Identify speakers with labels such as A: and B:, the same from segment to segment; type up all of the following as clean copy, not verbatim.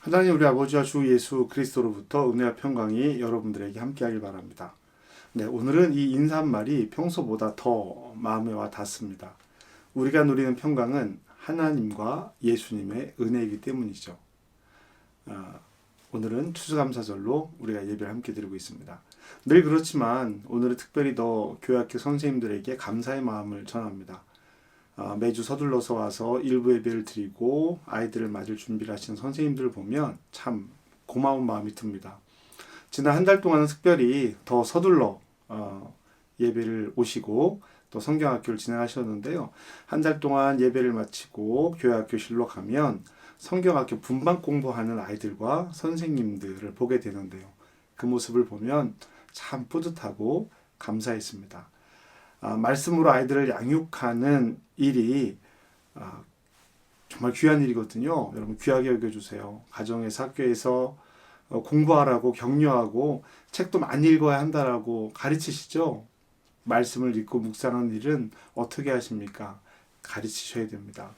A: 하나님 우리 아버지와 주 예수 그리스도로부터 은혜와 평강이 여러분들에게 함께하길 바랍니다. 네, 오늘은 이 인사말이 평소보다 더 마음에 와 닿습니다. 우리가 누리는 평강은 하나님과 예수님의 은혜이기 때문이죠. 오늘은 추수감사절로 우리가 예배를 함께 드리고 있습니다. 늘 그렇지만 오늘은 특별히 더 교회학교 선생님들에게 감사의 마음을 전합니다. 매주 서둘러서 와서 일부 예배를 드리고 아이들을 맞을 준비를 하시는 선생님들을 보면 참 고마운 마음이 듭니다. 지난 한 달 동안은 특별히 더 서둘러 예배를 오시고 또 성경학교를 진행하셨는데요. 한 달 동안 예배를 마치고 교회학교실로 가면 성경학교 분반 공부하는 아이들과 선생님들을 보게 되는데요. 그 모습을 보면 참 뿌듯하고 감사했습니다. 말씀으로 아이들을 양육하는 일이 정말 귀한 일이거든요. 여러분 귀하게 여겨주세요. 가정에서 학교에서 공부하라고 격려하고 책도 많이 읽어야 한다라고 가르치시죠. 말씀을 읽고 묵상하는 일은 어떻게 하십니까? 가르치셔야 됩니다.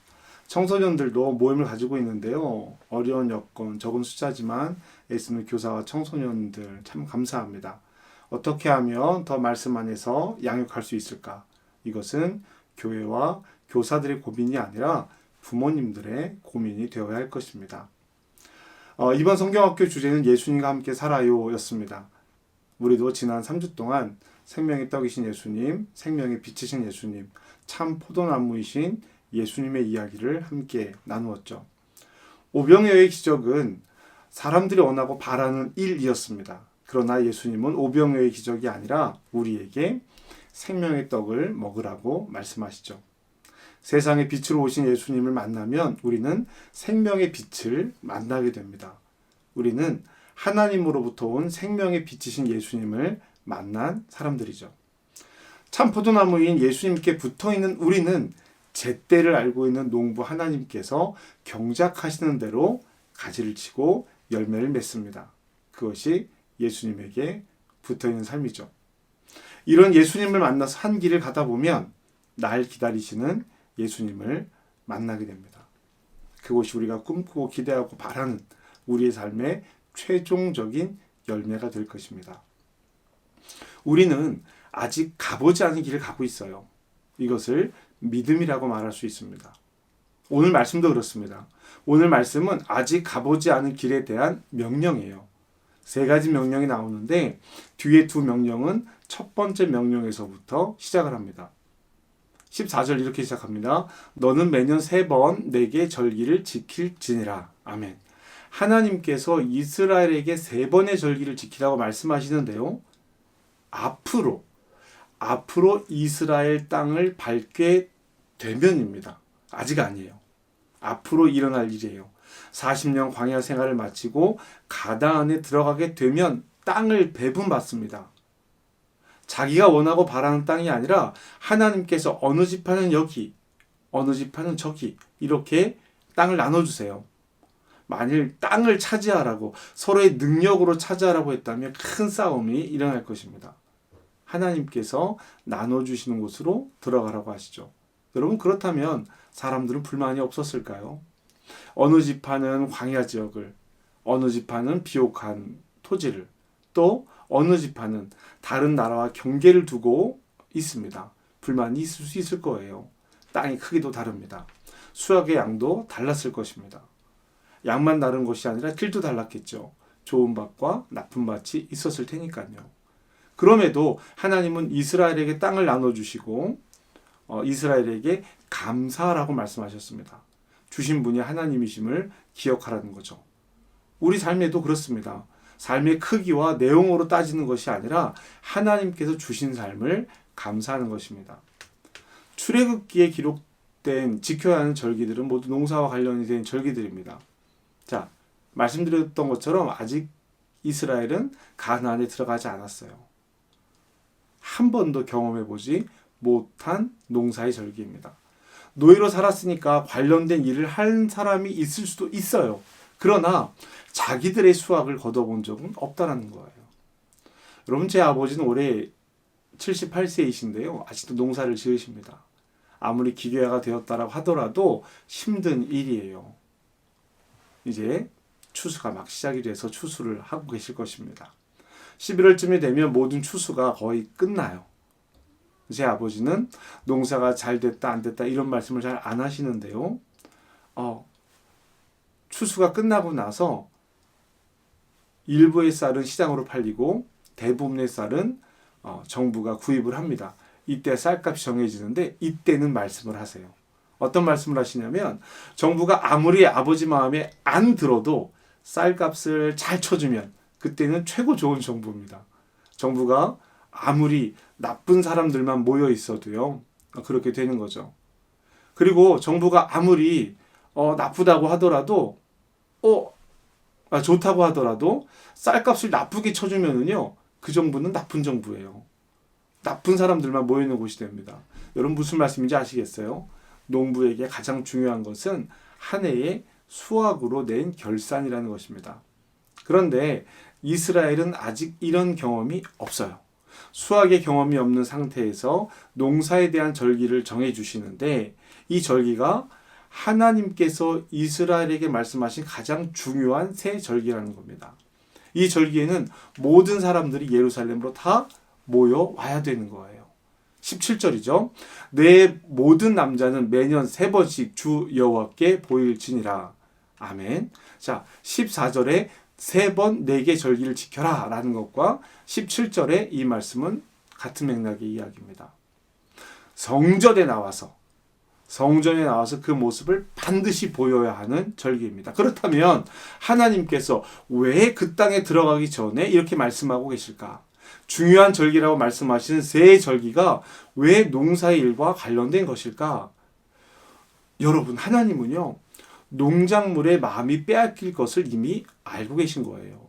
A: 청소년들도 모임을 가지고 있는데요. 어려운 여건, 적은 숫자지만 애쓰는 교사와 청소년들 참 감사합니다. 어떻게 하면 더 말씀 안에서 양육할 수 있을까? 이것은 교회와 교사들의 고민이 아니라 부모님들의 고민이 되어야 할 것입니다. 이번 성경학교 주제는 예수님과 함께 살아요 였습니다. 우리도 지난 3주 동안 생명의 떡이신 예수님, 생명의 빛이신 예수님, 참 포도나무이신 예수님의 이야기를 함께 나누었죠. 오병이어의 기적은 사람들이 원하고 바라는 일이었습니다. 그러나 예수님은 오병이어의 기적이 아니라 우리에게 생명의 떡을 먹으라고 말씀하시죠. 세상의 빛으로 오신 예수님을 만나면 우리는 생명의 빛을 만나게 됩니다. 우리는 하나님으로부터 온 생명의 빛이신 예수님을 만난 사람들이죠. 참 포도나무인 예수님께 붙어있는 우리는 제때를 알고 있는 농부 하나님께서 경작하시는 대로 가지를 치고 열매를 맺습니다. 그것이 예수님에게 붙어있는 삶이죠. 이런 예수님을 만나서 한 길을 가다 보면 날 기다리시는 예수님을 만나게 됩니다. 그것이 우리가 꿈꾸고 기대하고 바라는 우리의 삶의 최종적인 열매가 될 것입니다. 우리는 아직 가보지 않은 길을 가고 있어요. 이것을 믿음이라고 말할 수 있습니다. 오늘 말씀도 그렇습니다. 오늘 말씀은 아직 가보지 않은 길에 대한 명령이에요. 3가지 명령이 나오는데 뒤에 2 명령은 첫 번째 명령에서부터 시작을 합니다. 14절 이렇게 시작합니다. 너는 매년 3번 내게 절기를 지킬지니라. 아멘. 하나님께서 이스라엘에게 3번의 절기를 지키라고 말씀하시는데요. 앞으로 이스라엘 땅을 밟게 되면입니다. 아직 아니에요. 앞으로 일어날 일이에요. 40년 광야 생활을 마치고 가나안에 들어가게 되면 땅을 배분받습니다. 자기가 원하고 바라는 땅이 아니라 하나님께서 어느 지파는 여기, 어느 지파는 저기 이렇게 땅을 나눠주세요. 만일 땅을 차지하라고 서로의 능력으로 차지하라고 했다면 큰 싸움이 일어날 것입니다. 하나님께서 나눠주시는 곳으로 들어가라고 하시죠. 여러분 그렇다면 사람들은 불만이 없었을까요? 어느 지파는 광야 지역을, 어느 지파는 비옥한 토지를, 또 어느 지파는 다른 나라와 경계를 두고 있습니다. 불만이 있을 수 있을 거예요. 땅의 크기도 다릅니다. 수확의 양도 달랐을 것입니다. 양만 다른 것이 아니라 길도 달랐겠죠. 좋은 밭과 나쁜 밭이 있었을 테니까요. 그럼에도 하나님은 이스라엘에게 땅을 나눠주시고 이스라엘에게 감사하라고 말씀하셨습니다. 주신 분이 하나님이심을 기억하라는 거죠. 우리 삶에도 그렇습니다. 삶의 크기와 내용으로 따지는 것이 아니라 하나님께서 주신 삶을 감사하는 것입니다. 출애굽기에 기록된 지켜야 하는 절기들은 모두 농사와 관련이 된 절기들입니다. 자, 말씀드렸던 것처럼 아직 이스라엘은 가나안에 들어가지 않았어요. 한 번도 경험해보지 못한 농사의 절기입니다. 노예로 살았으니까 관련된 일을 한 사람이 있을 수도 있어요. 그러나 자기들의 수확을 거둬본 적은 없다는 거예요. 여러분 제 아버지는 올해 78세이신데요. 아직도 농사를 지으십니다. 아무리 기계화가 되었다라고 하더라도 힘든 일이에요. 이제 추수가 막 시작이 돼서 추수를 하고 계실 것입니다. 11월쯤이 되면 모든 추수가 거의 끝나요. 제 아버지는 농사가 잘 됐다 안 됐다 이런 말씀을 잘 안 하시는데요. 추수가 끝나고 나서 일부의 쌀은 시장으로 팔리고 대부분의 쌀은 정부가 구입을 합니다. 이때 쌀값이 정해지는데 이때는 말씀을 하세요. 어떤 말씀을 하시냐면 정부가 아무리 아버지 마음에 안 들어도 쌀값을 잘 쳐주면 그때는 최고 좋은 정부입니다. 정부가 아무리 나쁜 사람들만 모여 있어도요. 그렇게 되는 거죠. 그리고 정부가 아무리 나쁘다고 하더라도 좋다고 하더라도 쌀값을 나쁘게 쳐주면은요. 그 정부는 나쁜 정부예요. 나쁜 사람들만 모이는 곳이 됩니다. 여러분 무슨 말씀인지 아시겠어요? 농부에게 가장 중요한 것은 한 해의 수확으로 낸 결산이라는 것입니다. 그런데 이스라엘은 아직 이런 경험이 없어요. 수확의 경험이 없는 상태에서 농사에 대한 절기를 정해 주시는데 이 절기가 하나님께서 이스라엘에게 말씀하신 가장 중요한 새 절기라는 겁니다. 이 절기에는 모든 사람들이 예루살렘으로 다 모여 와야 되는 거예요. 17절이죠. 내 모든 남자는 매년 3번씩 주 여호와께 보일지니라. 아멘. 자, 14절에 3번 내게 절기를 지켜라 라는 것과 17절에 이 말씀은 같은 맥락의 이야기입니다. 성전에 나와서 그 모습을 반드시 보여야 하는 절기입니다. 그렇다면 하나님께서 왜 그 땅에 들어가기 전에 이렇게 말씀하고 계실까? 중요한 절기라고 말씀하시는 새 절기가 왜 농사의 일과 관련된 것일까? 여러분, 하나님은요, 농작물의 마음이 빼앗길 것을 이미 알고 계신 거예요.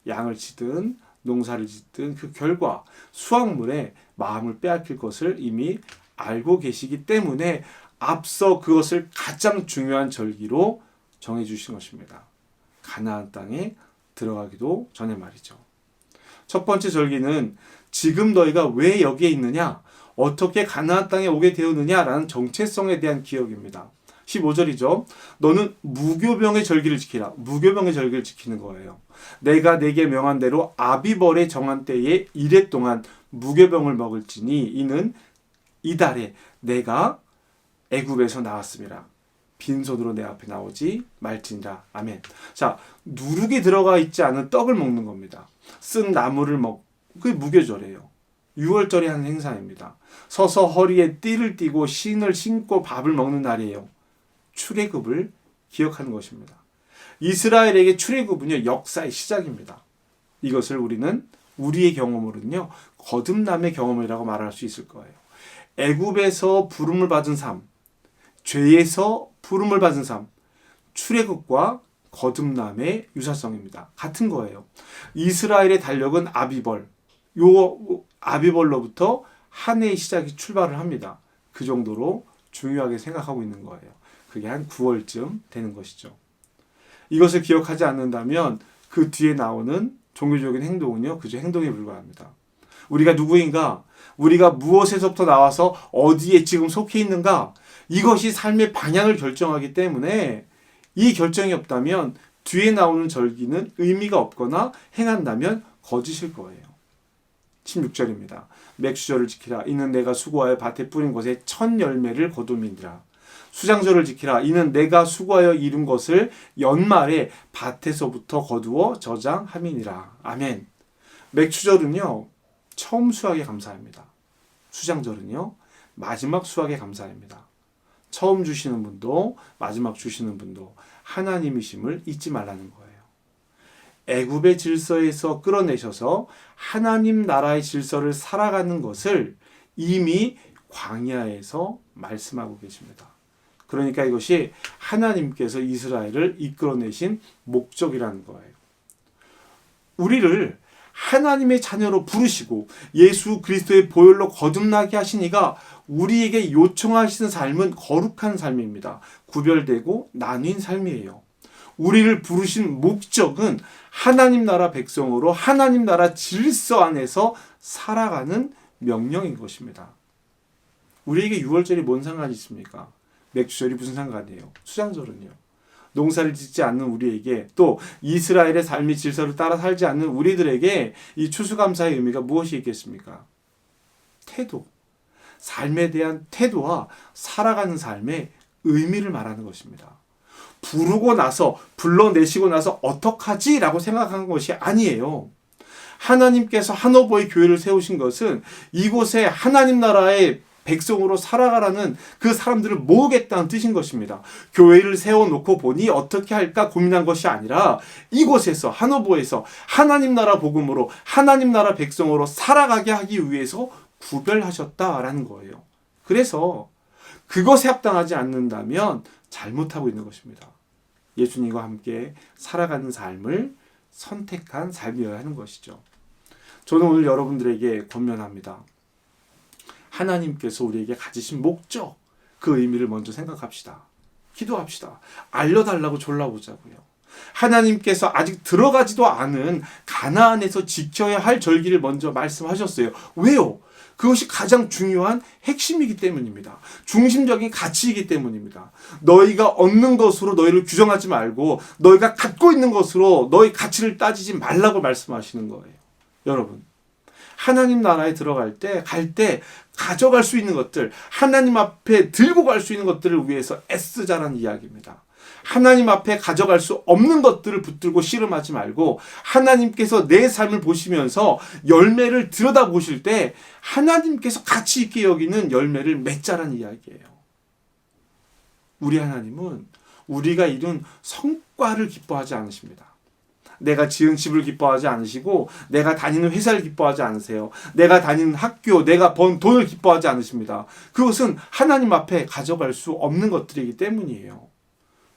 A: 양을 치든 농사를 짓든 그 결과 수확물의 마음을 빼앗길 것을 이미 알고 계시기 때문에 앞서 그것을 가장 중요한 절기로 정해주신 것입니다. 가나안 땅에 들어가기도 전에 말이죠. 첫 번째 절기는 지금 너희가 왜 여기에 있느냐, 어떻게 가나안 땅에 오게 되었느냐라는 정체성에 대한 기억입니다. 15절이죠. 너는 무교병의 절기를 지키라. 무교병의 절기를 지키는 거예요. 내가 내게 명한 대로 아비벌의 정한 때에 이래 동안 무교병을 먹을지니 이는 이달에 내가 애굽에서 나왔습니다. 빈손으로 내 앞에 나오지 말지니라. 아멘. 자, 누룩이 들어가 있지 않은 떡을 먹는 겁니다. 쓴 나물을 그게 무교절이에요. 6월절에 하는 행사입니다. 서서 허리에 띠를 띠고 신을 신고 밥을 먹는 날이에요. 출애굽을 기억하는 것입니다. 이스라엘에게 출애굽은요, 역사의 시작입니다. 이것을 우리는 우리의 경험으로는요, 거듭남의 경험이라고 말할 수 있을 거예요. 애굽에서 부름을 받은 삶, 죄에서 부름을 받은 삶, 출애굽과 거듭남의 유사성입니다. 같은 거예요. 이스라엘의 달력은 아비벌, 요 아비벌로부터 한 해의 시작이 출발을 합니다. 그 정도로 중요하게 생각하고 있는 거예요. 그게 한 9월쯤 되는 것이죠. 이것을 기억하지 않는다면 그 뒤에 나오는 종교적인 행동은요, 그저 행동에 불과합니다. 우리가 누구인가? 우리가 무엇에서부터 나와서 어디에 지금 속해 있는가? 이것이 삶의 방향을 결정하기 때문에 이 결정이 없다면 뒤에 나오는 절기는 의미가 없거나 행한다면 거짓일 거예요. 16절입니다. 맥주절을 지키라. 이는 내가 수고하여 밭에 뿌린 것에 첫 열매를 거둠이니라. 수장절을 지키라. 이는 내가 수고하여 이룬 것을 연말에 밭에서부터 거두어 저장함이니라. 아멘. 맥주절은요, 처음 수확에 감사합니다. 수장절은요, 마지막 수확에 감사합니다. 처음 주시는 분도 마지막 주시는 분도 하나님이심을 잊지 말라는 거예요. 애굽의 질서에서 끌어내셔서 하나님 나라의 질서를 살아가는 것을 이미 광야에서 말씀하고 계십니다. 그러니까 이것이 하나님께서 이스라엘을 이끌어내신 목적이라는 거예요. 우리를 하나님의 자녀로 부르시고 예수 그리스도의 보혈로 거듭나게 하시니가 우리에게 요청하시는 삶은 거룩한 삶입니다. 구별되고 나뉜 삶이에요. 우리를 부르신 목적은 하나님 나라 백성으로 하나님 나라 질서 안에서 살아가는 명령인 것입니다. 우리에게 6월절이 뭔 상관이 있습니까? 맥주절이 무슨 상관이에요? 수장절은요. 농사를 짓지 않는 우리에게, 또 이스라엘의 삶의 질서를 따라 살지 않는 우리들에게 이 추수감사의 의미가 무엇이 있겠습니까? 태도, 삶에 대한 태도와 살아가는 삶의 의미를 말하는 것입니다. 부르고 나서, 불러내시고 나서 어떡하지? 라고 생각한 것이 아니에요. 하나님께서 한오버의 교회를 세우신 것은 이곳에 하나님 나라의 백성으로 살아가라는 그 사람들을 모으겠다는 뜻인 것입니다. 교회를 세워놓고 보니 어떻게 할까 고민한 것이 아니라 이곳에서, 한오버에서 하나님 나라 복음으로, 하나님 나라 백성으로 살아가게 하기 위해서 구별하셨다라는 거예요. 그래서 그것에 합당하지 않는다면 잘못하고 있는 것입니다. 예수님과 함께 살아가는 삶을 선택한 삶이어야 하는 것이죠. 저는 오늘 여러분들에게 권면합니다. 하나님께서 우리에게 가지신 목적, 그 의미를 먼저 생각합시다. 기도합시다. 알려달라고 졸라보자고요. 하나님께서 아직 들어가지도 않은 가나안에서 지켜야 할 절기를 먼저 말씀하셨어요. 왜요? 그것이 가장 중요한 핵심이기 때문입니다. 중심적인 가치이기 때문입니다. 너희가 얻는 것으로 너희를 규정하지 말고 너희가 갖고 있는 것으로 너희 가치를 따지지 말라고 말씀하시는 거예요. 여러분, 하나님 나라에 들어갈 때, 갈 때 가져갈 수 있는 것들, 하나님 앞에 들고 갈 수 있는 것들을 위해서 애쓰자라는 이야기입니다. 하나님 앞에 가져갈 수 없는 것들을 붙들고 씨름하지 말고 하나님께서 내 삶을 보시면서 열매를 들여다보실 때 하나님께서 가치 있게 여기는 열매를 맺자라는 이야기예요. 우리 하나님은 우리가 이룬 성과를 기뻐하지 않으십니다. 내가 지은 집을 기뻐하지 않으시고 내가 다니는 회사를 기뻐하지 않으세요. 내가 다니는 학교, 내가 번 돈을 기뻐하지 않으십니다. 그것은 하나님 앞에 가져갈 수 없는 것들이기 때문이에요.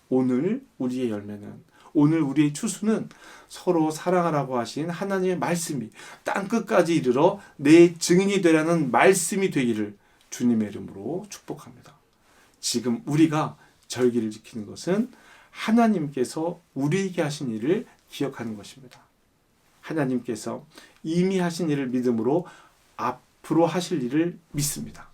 A: 오늘 우리의 열매는, 오늘 우리의 추수는 서로 사랑하라고 하신 하나님의 말씀이 땅끝까지 이르러 내 증인이 되라는 말씀이 되기를 주님의 이름으로 축복합니다. 지금 우리가 절기를 지키는 것은 하나님께서 우리에게 하신 일을 기억하는 것입니다. 하나님께서 이미 하신 일을 믿음으로 앞으로 하실 일을 믿습니다.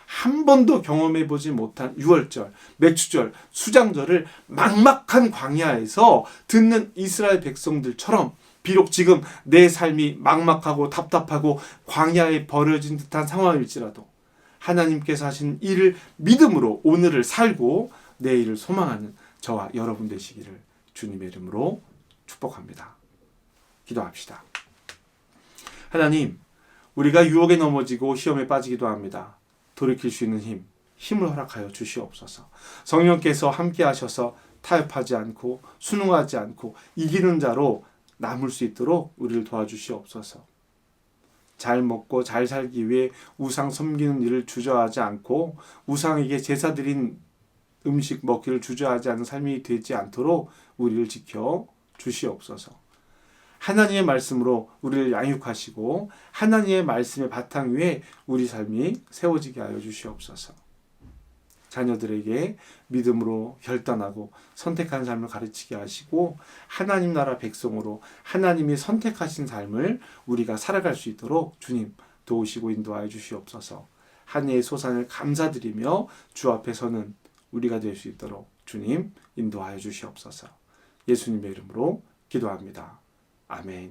A: 한 번도 경험해보지 못한 유월절, 맥추절, 수장절을 막막한 광야에서 듣는 이스라엘 백성들처럼 비록 지금 내 삶이 막막하고 답답하고 광야에 버려진 듯한 상황일지라도 하나님께서 하신 일을 믿음으로 오늘을 살고 내일을 소망하는 저와 여러분 되시기를 주님의 이름으로 축복합니다. 기도합시다. 하나님, 우리가 유혹에 넘어지고 시험에 빠지기도 합니다. 돌이킬 수 있는 힘을 허락하여 주시옵소서. 성령께서 함께 하셔서 타협하지 않고 순응하지 않고 이기는 자로 남을 수 있도록 우리를 도와주시옵소서. 잘 먹고 잘 살기 위해 우상 섬기는 일을 주저하지 않고 우상에게 제사 드린 음식 먹기를 주저하지 않는 삶이 되지 않도록 우리를 지켜 주시옵소서. 하나님의 말씀으로 우리를 양육하시고 하나님의 말씀의 바탕 위에 우리 삶이 세워지게 하여 주시옵소서. 자녀들에게 믿음으로 결단하고 선택한 삶을 가르치게 하시고 하나님 나라 백성으로 하나님이 선택하신 삶을 우리가 살아갈 수 있도록 주님 도우시고 인도하여 주시옵소서. 한 해의 소산을 감사드리며 주 앞에 서는 우리가 될 수 있도록 주님 인도하여 주시옵소서. 예수님의 이름으로 기도합니다. 아멘.